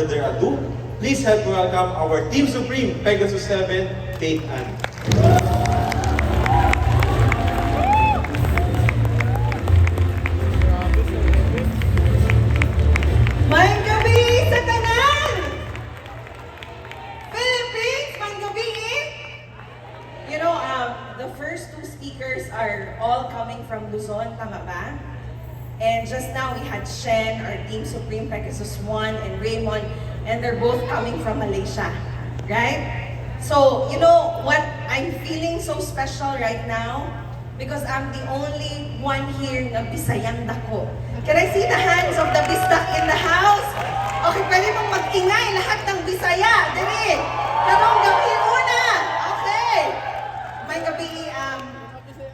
further ado, please help welcome our Team Supreme Pegasus 7, Faith Ann. May gabi sa tanan! Philippines, may gabi! You know, the first two speakers are all coming from Luzon, tama ba? And just now we had Shen, our Team Supreme Pegasus 1, and Raymond, and they're both coming from Malaysia, right? So, you know what I'm feeling so special right now? Because I'm the only one here na Bisayang dako. Can I see the hands of the Bisdak in the house? Okay, pwede mong mag-ingay lahat ng Bisaya. Dali! Karong gabi una! Okay! May gabi,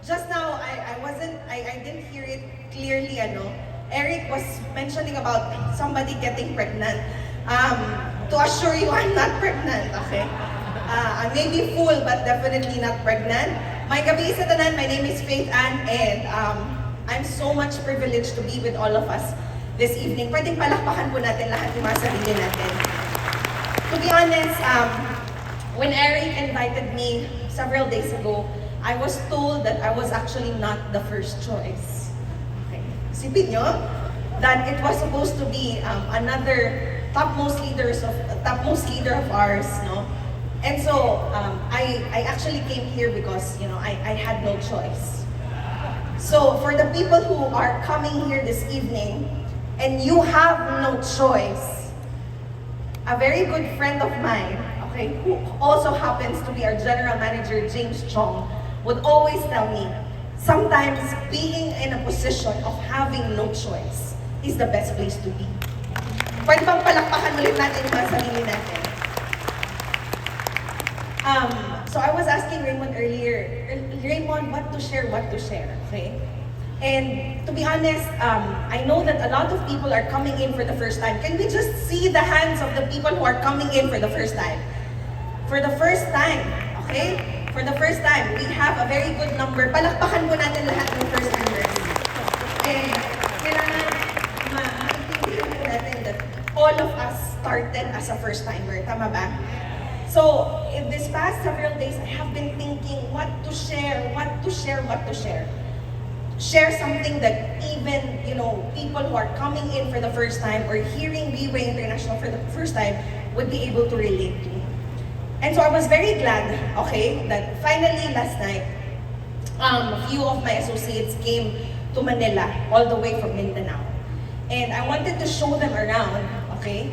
just now, I didn't hear it clearly, ano. Eric was mentioning about somebody getting pregnant. To assure you, I'm not pregnant, okay? I may be full, but definitely not pregnant. May gabi sa tanan, my name is Faith Ann, and I'm so much privileged to be with all of us this evening. Pwedeng palakpakan po natin lahat yung mga sarili natin. To be honest, when Eric invited me several days ago, I was told that I was actually not the first choice. Okay. Sipin nyo, that it was supposed to be another topmost leader of ours, no? And so, I actually came here because, you know, I had no choice. So, for the people who are coming here this evening, and you have no choice, a very good friend of mine, okay, who also happens to be our general manager, James Chong, would always tell me, sometimes being in a position of having no choice is the best place to be. Pwede bang palakpakan ulit natin yung mga sarili natin? So I was asking Raymond earlier, Raymond, what to share, okay? And to be honest, I know that a lot of people are coming in for the first time. Can we just see the hands of the people who are coming in for the first time? For the first time, okay? For the first time, we have a very good number. Palakpakan po natin lahat ng first timers. And kailangan maintindihan po natin that all of us started as a first timer. Tama ba? So, in this past several days, I have been thinking what to share. Share something that even, you know, people who are coming in for the first time or hearing B-Way International for the first time would be able to relate to. And so I was very glad, okay, that finally last night, a few of my associates came to Manila, all the way from Mindanao. And I wanted to show them around, okay?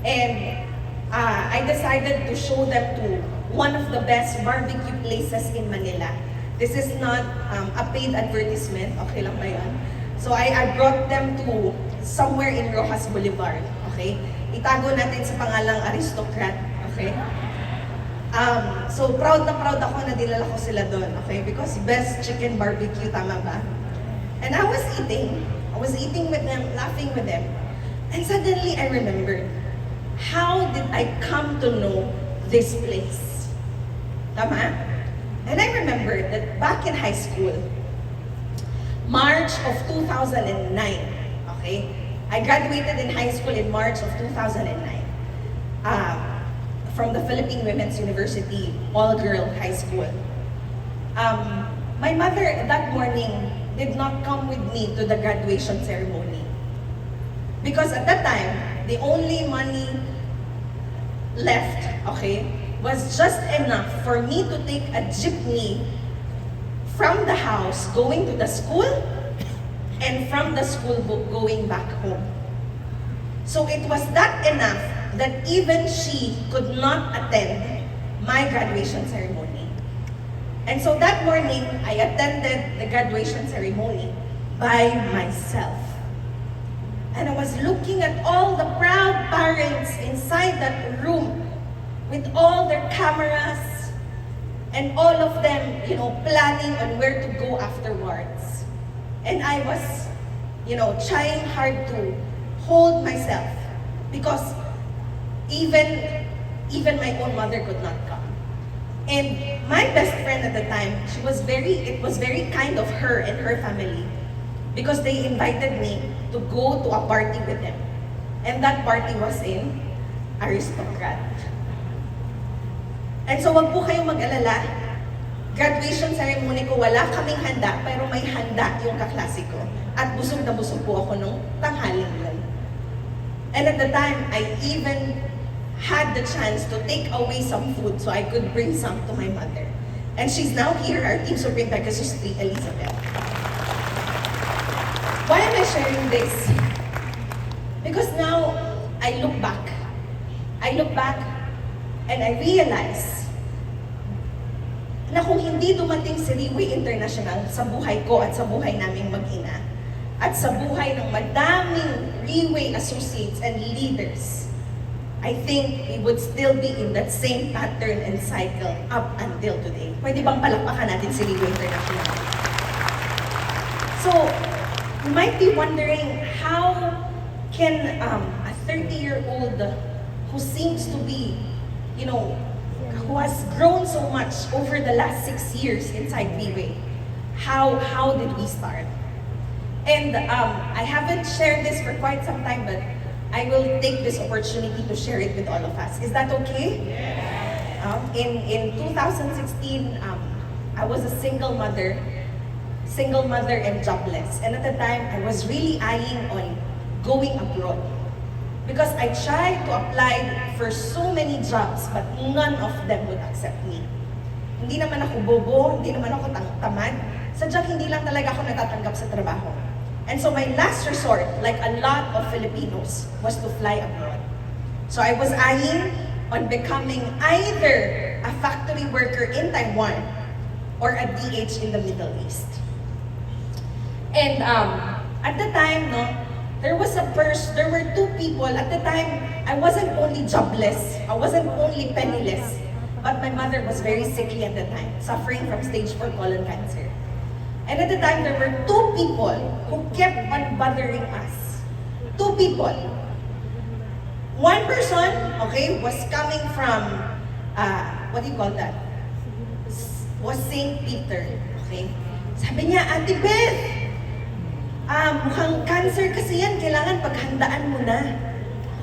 And I decided to show them to one of the best barbecue places in Manila. This is not a paid advertisement, okay lang ba yun? So I brought them to somewhere in Rojas Boulevard, okay? Itago natin sa pangalang Aristocrat, okay? So proud na proud ako na dinala ko sila doon, okay? Because best chicken barbecue, tama ba? And I was eating with them, laughing with them. And suddenly I remembered, how did I come to know this place? Tama? And I remember that back in high school, March of 2009, okay? I graduated in high school in March of 2009 from the Philippine Women's University, all-girl high school. My mother that morning did not come with me to the graduation ceremony. Because at that time, the only money left, okay, was just enough for me to take a jeepney from the house going to the school and from the school going back home. So it was that enough that even she could not attend my graduation ceremony. And so that morning, I attended the graduation ceremony by myself. And I was looking at all the proud parents inside that room with all their cameras and all of them, you know, planning on where to go afterwards. And I was, you know, trying hard to hold myself because even my own mother could not come. And my best friend at the time, it was very kind of her and her family because they invited me to go to a party with them. And that party was in aristocrat. And so wag po kayong mag-alala. Graduation ceremony ko, wala kaming handa, pero may handa yung kaklase ko. At busog na busog po ako nung tanghaling yun. And at the time, I even had the chance to take away some food so I could bring some to my mother. And she's now here, our Team Supreme Pegasus 3, Elizabeth. Why am I sharing this? Because now, I look back and I realize na kung hindi dumating si Riway International sa buhay ko at sa buhay naming mag-ina, at sa buhay ng madaming Riway associates and leaders, I think we would still be in that same pattern and cycle up until today. Pwede bang palakpakan natin si Riway International? So, you might be wondering, how can a 30-year-old who seems to be, who has grown so much over the last 6 years inside Riway, how did we start? And I haven't shared this for quite some time, but I will take this opportunity to share it with all of us. Is that okay? In 2016, I was a single mother and jobless. And at the time, I was really eyeing on going abroad. Because I tried to apply for so many jobs, but none of them would accept me. Hindi naman ako bobo, hindi naman ako tamad. Sadyang hindi lang talaga ako natatanggap sa trabaho. And so my last resort, like a lot of Filipinos, was to fly abroad. So I was eyeing on becoming either a factory worker in Taiwan or a DH in the Middle East. And at the time, there were two people. At the time, I wasn't only jobless, I wasn't only penniless, but my mother was very sickly at the time, suffering from stage 4 colon cancer. And at the time, there were two people who kept on bothering us. Two people. One person, was coming from, what do you call that? Was St. Peter, Sabi niya, Ate Beth, mukhang cancer kasi yan, kailangan paghandaan mo na.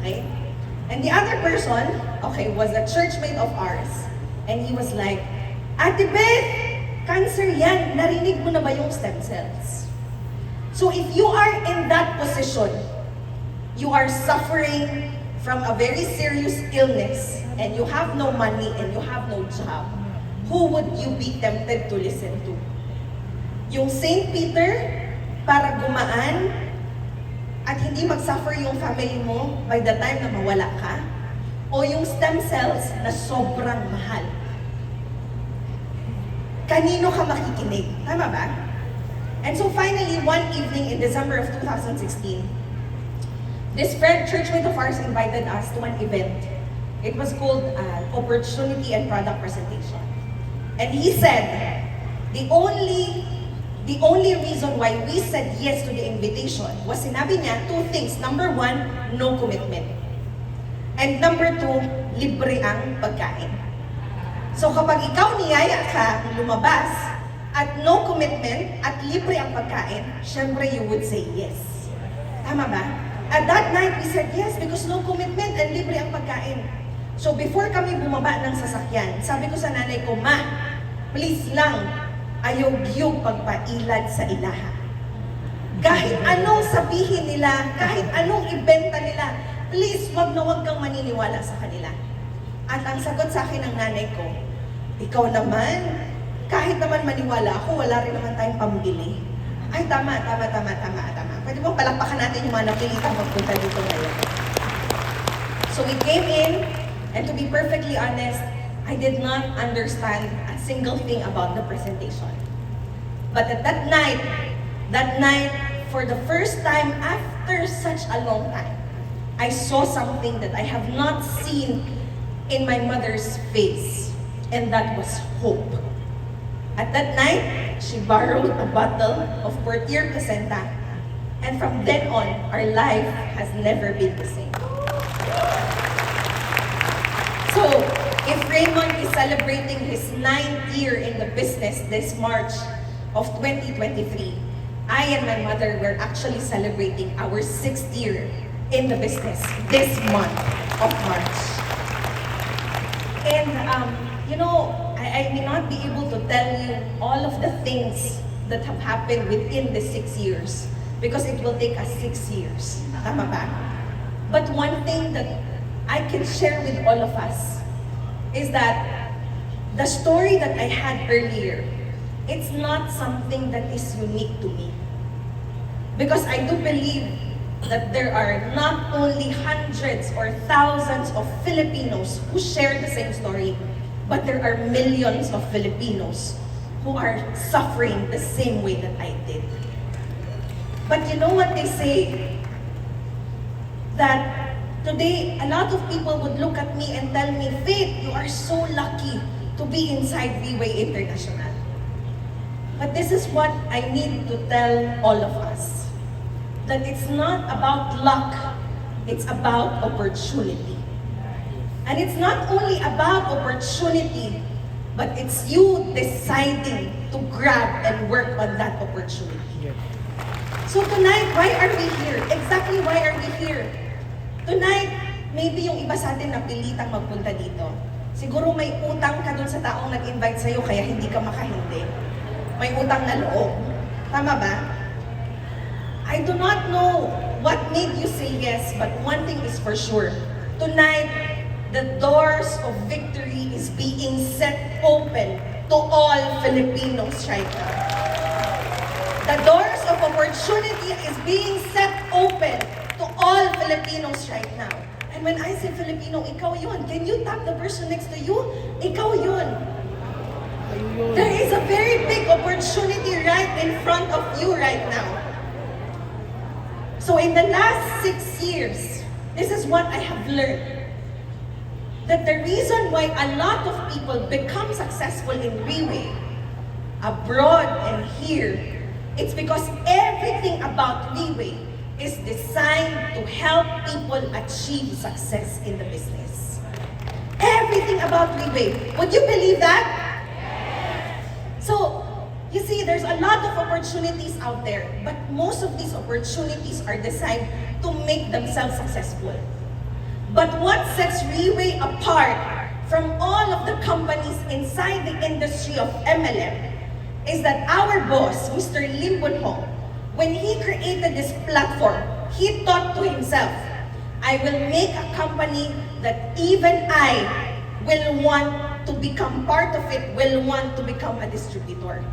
Okay? And the other person, was a churchmate of ours. And he was like, Ate Beth, cancer yan, narinig mo na ba yung stem cells? So if you are in that position, you are suffering from a very serious illness, and you have no money, and you have no job, who would you be tempted to listen to? Yung St. Peter, para gumaan at hindi mag-suffer yung family mo by the time na mawala ka? O yung stem cells na sobrang mahal? Kanino ka makikinig? Tama ba? And so finally, one evening in December of 2016, this friend, churchmate of ours, invited us to an event. It was called Opportunity and Product Presentation. And he said, the only reason why we said yes to the invitation was sinabi niya two things. Number one, no commitment. And number two, libre ang pagkain. So kapag ikaw niyaya ka lumabas at no commitment at libre ang pagkain, syempre you would say yes. Tama ba? At that night, we said yes because no commitment and libre ang pagkain. So before kami bumaba ng sasakyan, sabi ko sa nanay ko, Ma, please lang, ayaw gyug pagpailad sa ilaha. Kahit anong sabihin nila, kahit anong ibenta nila, please, wag na wag kang maniniwala sa kanila. At ang sagot sa akin ng nanay ko, ikaw naman, kahit naman maniwala ako, wala rin naman tayong pambili. Ay, tama. Pwede bang palakpakan natin yung mga napilitang magpunta dito ngayon? So we came in, and to be perfectly honest, I did not understand a single thing about the presentation. But at that night, for the first time after such a long time, I saw something that I have not seen in my mother's face, and that was hope. At that night, she borrowed a bottle of Portier placenta, and from then on, our life has never been the same. So, if Raymond is celebrating his 9th year in the business this March of 2023, I and my mother were actually celebrating our 6th year in the business this month of March. And, I may not be able to tell you all of the things that have happened within the 6 years because it will take us 6 years. Tama ba? But one thing that I can share with all of us is that the story that I had earlier, it's not something that is unique to me. Because I do believe that there are not only hundreds or thousands of Filipinos who share the same story, but there are millions of Filipinos who are suffering the same way that I did. But you know what they say? That today, a lot of people would look at me and tell me, Faith, you are so lucky to be inside V-Way International. But this is what I need to tell all of us. That it's not about luck, it's about opportunity. And it's not only about opportunity, but it's you deciding to grab and work on that opportunity. So tonight, why are we here? Exactly why are we here? Tonight, maybe yung iba sa atin napilitang magpunta dito. Siguro may utang ka dun sa taong nag-invite sa'yo kaya hindi ka makahindi. May utang na loob. Tama ba? I do not know what made you say yes, but one thing is for sure. Tonight, the doors of victory is being set open to all Filipinos right now. The doors of opportunity is being set open to all Filipinos right now. And when I say Filipino, ikaw yun. Can you tap the person next to you? Ikaw yun. There is a very big opportunity right in front of you right now. So in the last 6 years, this is what I have learned. That the reason why a lot of people become successful in V-Way, abroad and here, it's because everything about V-Way is designed to help people achieve success in the business. Everything about V-Way. Would you believe that? So, you see, there's a lot of opportunities out there, but most of these opportunities are designed to make themselves successful. But what sets V-Way apart from all of the companies inside the industry of MLM is that our boss, Mr. Lim Bunhong, when he created this platform, he thought to himself, I will make a company that even I will want to become part of it, will want to become a distributor.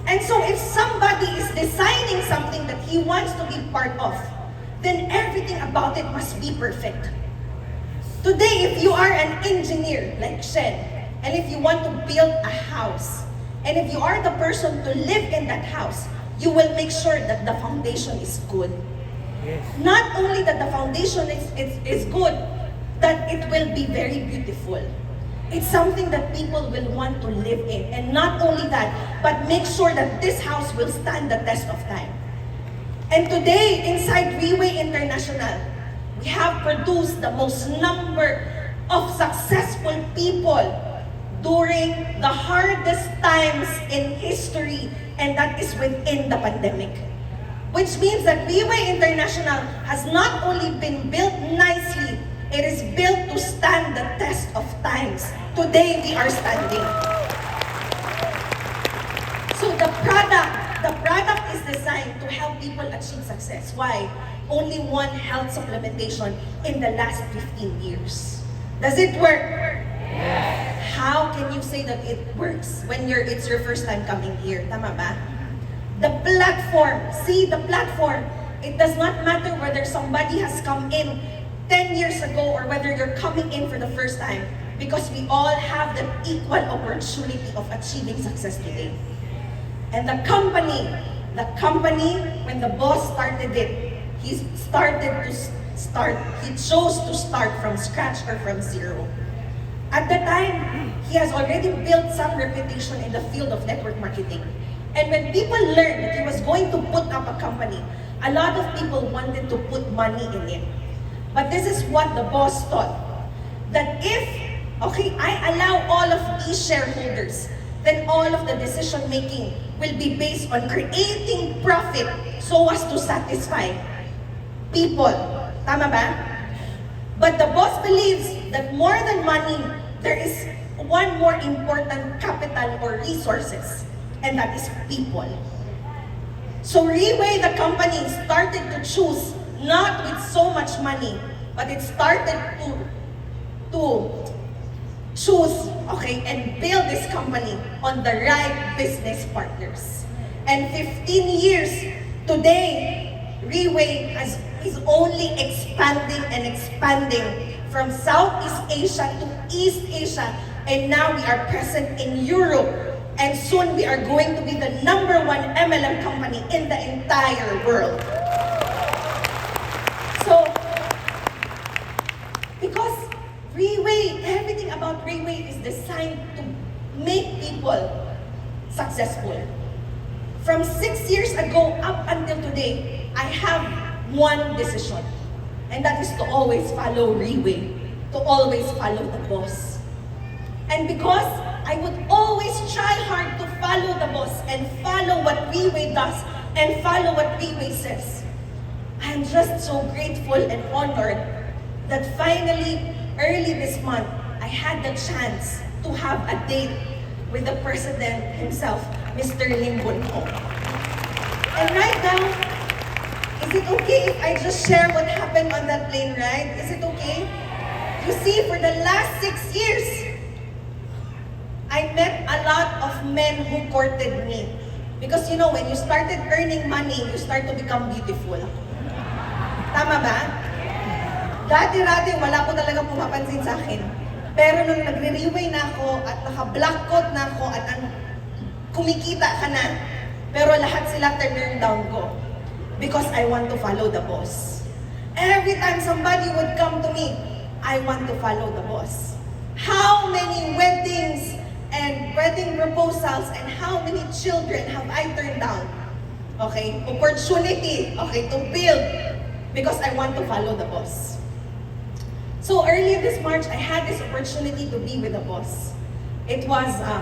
And so if somebody is designing something that he wants to be part of, then everything about it must be perfect. Today, if you are an engineer like Shen, and if you want to build a house, and if you are the person to live in that house, you will make sure that the foundation is good. Yes. Not only that the foundation is good, that it will be very beautiful. It's something that people will want to live in. And not only that, but make sure that this house will stand the test of time. And today, inside V-Way International, we have produced the most number of successful people during the hardest times in history, and that is within the pandemic. Which means that V-Way International has not only been built nicely, it is built to stand the test of times. Today, we are standing. So the product is designed to help people achieve success. Why? Only one health supplementation in the last 15 years. Does it work? Yes. How can you say that it works when it's your first time coming here? Tama ba? The platform, see the platform, it does not matter whether somebody has come in 10 years ago or whether you're coming in for the first time, because we all have the equal opportunity of achieving success today. And the company, when the boss started it, he chose to start from scratch or from zero. At the time, he has already built some reputation in the field of network marketing. And when people learned that he was going to put up a company, a lot of people wanted to put money in it. But this is what the boss thought, that if, I allow all of these shareholders, then all of the decision making will be based on creating profit so as to satisfy people. Tama ba? But the boss believes that more than money, there is one more important capital or resources, and that is people. So Reweigh, the company, started to choose not with so much money, but it started to choose, okay, and build this company on the right business partners. And 15 years today, Reweigh is only expanding and expanding from Southeast Asia to East Asia, and now we are present in Europe, and soon we are going to be the #1 MLM company in the entire world. So, because Reweigh, everything about Reweigh is designed to make people successful. From 6 years ago up until today, I have one decision, and that is to always follow Reweigh, to always follow the boss. And because I would always try hard to follow the boss and follow what Reweigh does and follow what Reweigh says, I'm just so grateful and honored that finally, early this month, I had the chance to have a date with the president himself, Mr. Lim Boon Ho. And right now, is it okay if I just share what happened on that plane ride? Is it okay? You see, for the last 6 years, I met a lot of men who courted me. Because you know, when you started earning money, you start to become beautiful. Tama ba? Dati-dati, wala ko talaga pumapansin sa akin. Pero nung nagre-reweigh na ako at naka-black coat na ako at kumikita ka na, pero lahat sila turn down ko. Because I want to follow the boss. Every time somebody would come to me, I want to follow the boss. How many weddings and wedding proposals and how many children have I turned down? Okay? Opportunity, okay, to build because I want to follow the boss. So early this March, I had this opportunity to be with the boss. It was a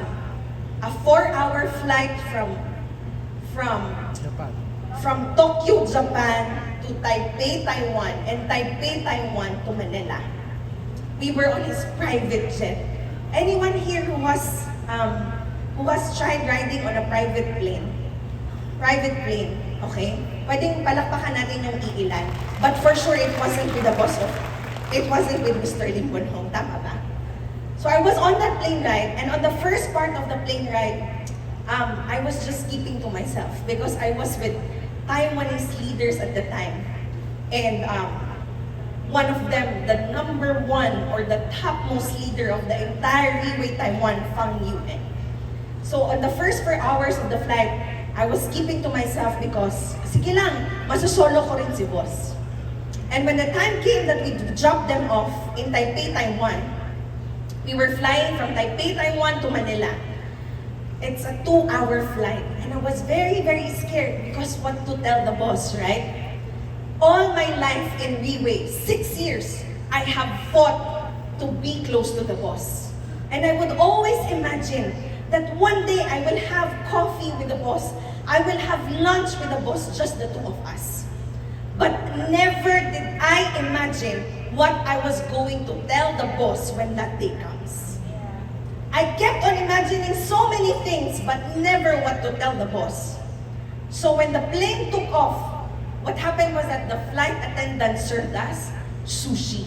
4-hour flight from Tokyo, Japan to Taipei, Taiwan, and Taipei, Taiwan to Manila. We were on his private jet. Anyone here who has tried riding on a private plane? Private plane, okay? Pwedeng palakpakan natin yung iilan. But for sure, it wasn't with the boss of, it wasn't with Mr. Lim Boon Ho, tama ba? So I was on that plane ride, and on the first part of the plane ride, I was just keeping to myself because I was with Taiwanese leaders at the time. And one of them, the #1 or the topmost leader of the entire Reweigh Taiwan, Fang Yuen. So on the first 4 hours of the flight, I was keeping to myself because, sige lang, masusolo ko rin si boss. And when the time came that we dropped them off in Taipei, Taiwan, we were flying from Taipei, Taiwan to Manila. It's a 2-hour flight. And I was very, very scared because what to tell the boss, right? All my life in Reweigh, 6 years, I have fought to be close to the boss. And I would always imagine that one day I will have coffee with the boss. I will have lunch with the boss, just the two of us. But never did I imagine what I was going to tell the boss when that day comes. I kept on imagining so many things, but never what to tell the boss. So when the plane took off, what happened was that the flight attendant served us sushi.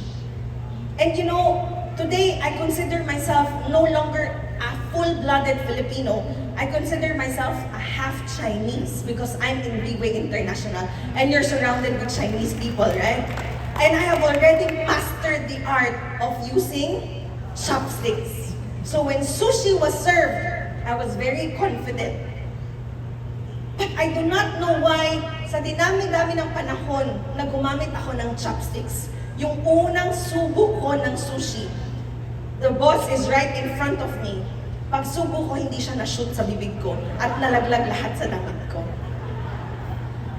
And you know, today I consider myself no longer a full-blooded Filipino. I consider myself a half Chinese because I'm in Reweigh International and you're surrounded with Chinese people, right? And I have already mastered the art of using chopsticks. So when sushi was served, I was very confident. But I do not know why, sa dinami-dami ng panahon na gumamit ako ng chopsticks, yung unang subo ko ng sushi, the boss is right in front of me. Pag subo ko, hindi siya na-shoot sa bibig ko at nalaglag lahat sa damit ko.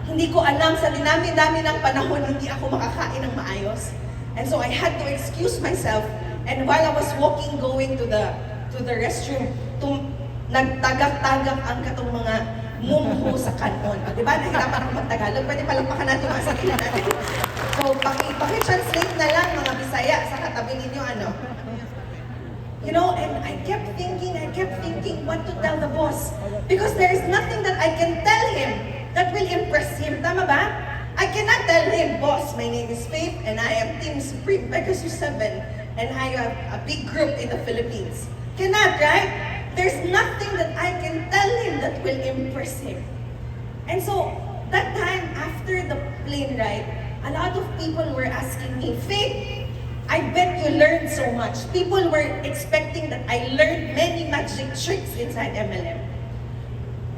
Hindi ko alam, sa dinami-dami ng panahon, hindi ako makakain ng maayos. And so I had to excuse myself. And while I was walking, going to the restroom, nagtagak-tagak ang katong mga mumhu sa kanon. O, diba? Nahirapan ako mag-Tagalog. Pwede palakpakan natin mga sarili natin. So, paki-translate na lang mga Bisaya sa katabi ninyo, ano. You know, and I kept thinking what to tell the boss. Because there is nothing that I can tell him that will impress him. Tama ba? I cannot tell him, boss, my name is Faith, and I am Team Supreme Pegasus 7, and I have a big group in the Philippines. Cannot, right? There's nothing that I can tell him that will impress him. And so, that time, after the plane ride, a lot of people were asking me, Faith, I bet you learned so much. People were expecting that I learned many magic tricks inside MLM.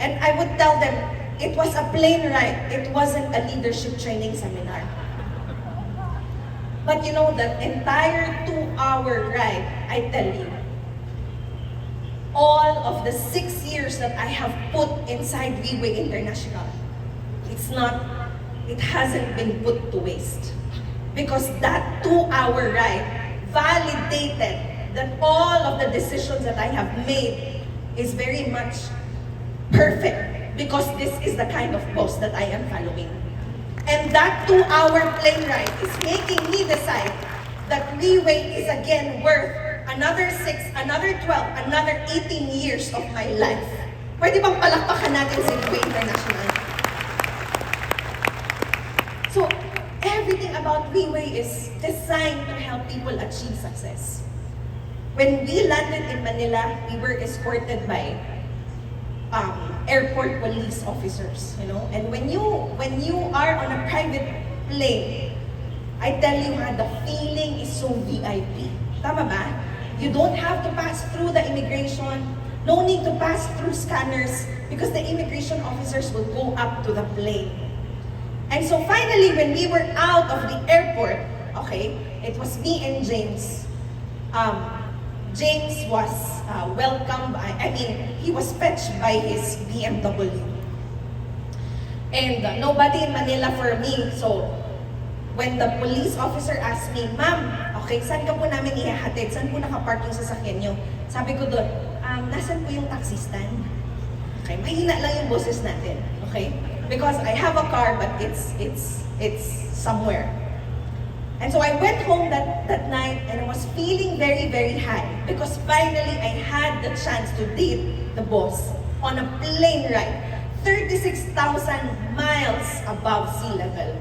And I would tell them, it was a plane ride. It wasn't a leadership training seminar. But you know, that entire 2-hour ride, I tell you, all of the 6 years that I have put inside Viway International, it hasn't been put to waste. Because that 2-hour ride validated that all of the decisions that I have made is very much perfect, because this is the kind of boss that I am following. And that 2-hour plane ride is making me decide that Viway is again worth another 6, another 12, another 18 years of my life. Pwede bang palakpakan natin si Viway International? So, everything about Viway is designed to help people achieve success. When we landed in Manila, we were escorted by airport police officers, you know. And when you are on a private plane, I tell you, the feeling is so VIP. Tama ba? You don't have to pass through the immigration. No need to pass through scanners because the immigration officers will go up to the plane. And so finally, when we were out of the airport, okay, it was me and James. James was welcomed, he was fetched by his BMW. And nobody in Manila for me. So, when the police officer asked me, Ma'am, okay, saan ka po namin ihahatid? Saan po nakapark yung sasakyan nyo? Sabi ko doon, nasan po yung taxi stand? Okay, mahina lang yung boses natin. Okay? Because I have a car, but it's somewhere. And so I went home that night and I was feeling very, very high because finally I had the chance to date the boss on a plane ride, 36,000 miles above sea level.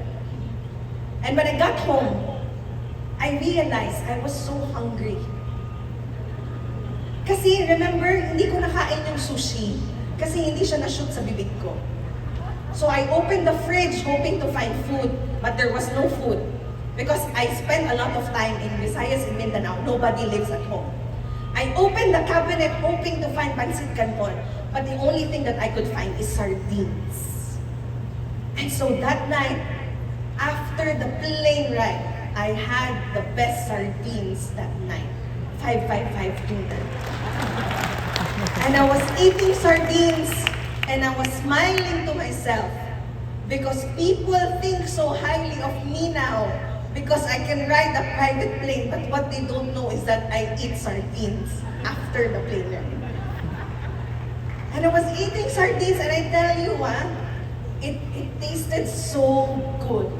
And when I got home, I realized I was so hungry. Kasi remember, hindi ko nakain yung sushi kasi hindi siya na-shoot sa bibig ko. So I opened the fridge hoping to find food, but there was no food. Because I spent a lot of time in Visayas and Mindanao, nobody lives at home. I opened the cabinet hoping to find pancit canton, but the only thing that I could find is sardines. And so that night, after the plane ride, I had the best sardines that night. 555 tuna. And I was eating sardines, and I was smiling to myself because people think so highly of me now because I can ride a private plane, but what they don't know is that I eat sardines after the plane ride. And I was eating sardines, and I tell you, it tasted so good.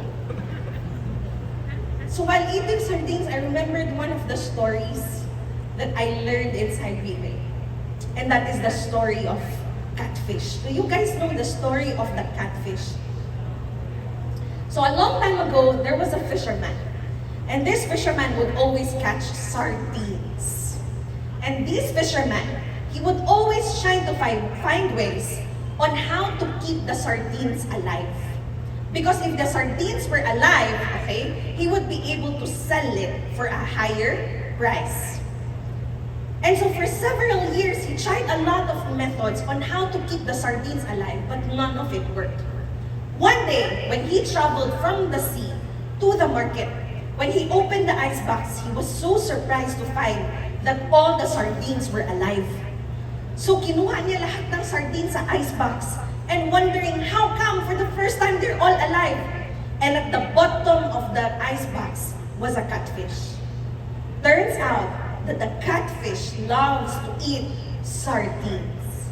So while eating sardines, I remembered one of the stories that I learned inside Viway. And that is the story of catfish. Do you guys know the story of the catfish? So a long time ago, there was a fisherman. And this fisherman would always catch sardines. And this fisherman, he would always try to find ways on how to keep the sardines alive. Because if the sardines were alive, okay, he would be able to sell it for a higher price. And so for several years, he tried a lot of methods on how to keep the sardines alive, but none of it worked. One day, when he traveled from the sea to the market, when he opened the icebox, he was so surprised to find that all the sardines were alive. So kinuha niya lahat ng sardines sa icebox and wondering how come for the first time they're all alive. And at the bottom of the icebox was a catfish. Turns out that the catfish loves to eat sardines.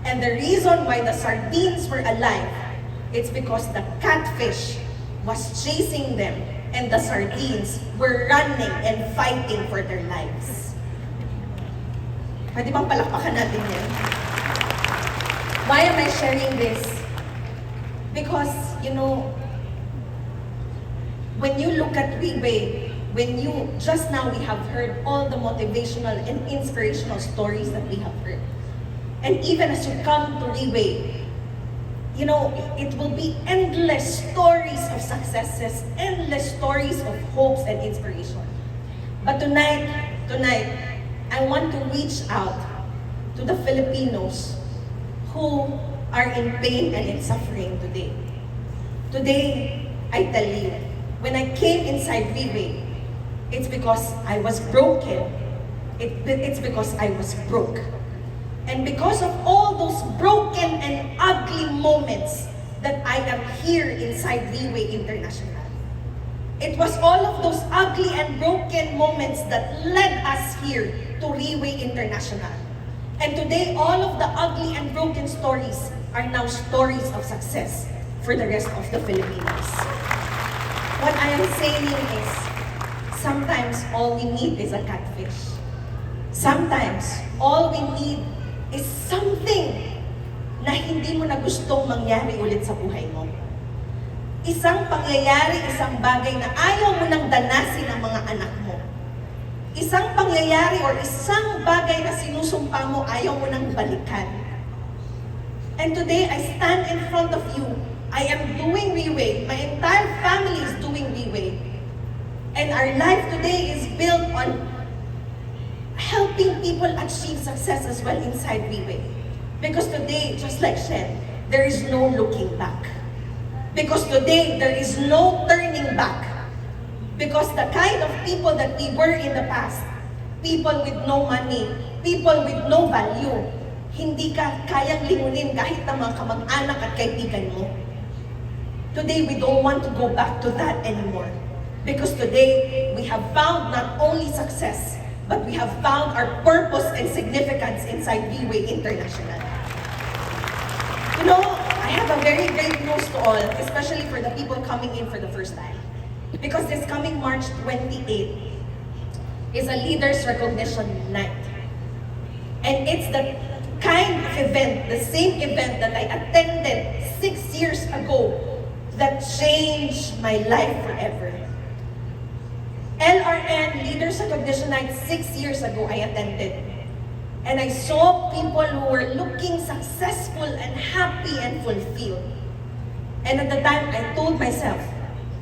And the reason why the sardines were alive, it's because the catfish was chasing them and the sardines were running and fighting for their lives. Pwede bang palakpakan natin yan? Why am I sharing this? Because, when you look at Riway, just now we have heard all the motivational and inspirational stories that we have heard. And even as you come to Riway, it will be endless stories of successes, endless stories of hopes and inspiration. But tonight, I want to reach out to the Filipinos who are in pain and in suffering today. Today, I tell you, when I came inside Riway, it's because I was broken. It's because I was broke. And because of all those broken and ugly moments that I am here inside Riway International. It was all of those ugly and broken moments that led us here to Riway International. And today, all of the ugly and broken stories are now stories of success for the rest of the Filipinos. What I am saying is, sometimes all we need is a catfish. Sometimes all we need is something na hindi mo na gustong mangyari ulit sa buhay mo. Isang pangyayari, isang bagay na ayaw mo nang danasin ng mga anak mo. Isang pangyayari or isang bagay na sinusumpa mo, ayaw mo nang balikan. And today, I stand in front of you. I am doing Riway. My entire family is doing Riway. And our life today is built on helping people achieve success as well inside Riway. Because today, just like Shen, there is no looking back. Because today, there is no turning back. Because the kind of people that we were in the past, people with no money, people with no value, hindi ka kayang lingunin kahit ng mga kamag-anak at kaibigan mo. Today, we don't want to go back to that anymore. Because today, we have found not only success, but we have found our purpose and significance inside Riway International. I have a very great news to all, especially for the people coming in for the first time. Because this coming March 28th is a Leaders Recognition Night. And it's the kind of event, the same event that I attended 6 years ago that changed my life forever. LRN Leaders Recognition Night 6 years ago I attended. And I saw people who were looking successful and happy and fulfilled. And at the time, I told myself,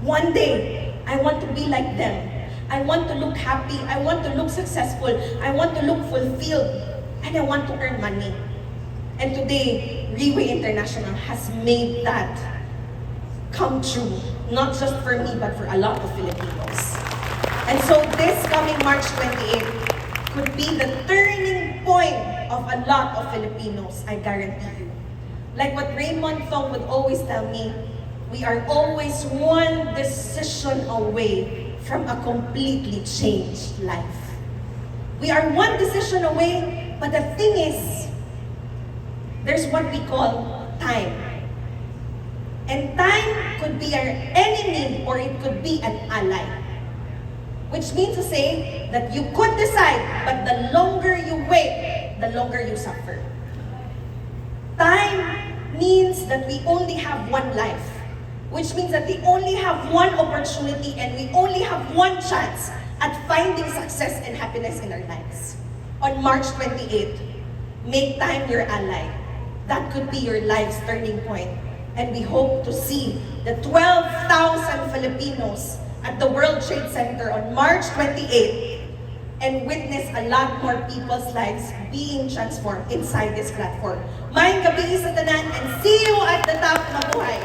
one day, I want to be like them. I want to look happy. I want to look successful. I want to look fulfilled. And I want to earn money. And today, Riway International has made that come true. Not just for me, but for a lot of Filipinos. And so this coming March 28th could be the turning point of a lot of Filipinos, I guarantee you. Like what Raymond Thong would always tell me, we are always one decision away from a completely changed life. We are one decision away, but the thing is, there's what we call time. And time could be our enemy or it could be an ally. Which means to say that you could decide, but the longer you wait, the longer you suffer. Time means that we only have one life, which means that we only have one opportunity and we only have one chance at finding success and happiness in our lives. On March 28th, make time your ally. That could be your life's turning point. And we hope to see the 12,000 Filipinos at the World Trade Center on March 28th and witness a lot more people's lives being transformed inside this platform. Maayong gabi sa tanan and see you at the top ng buhay.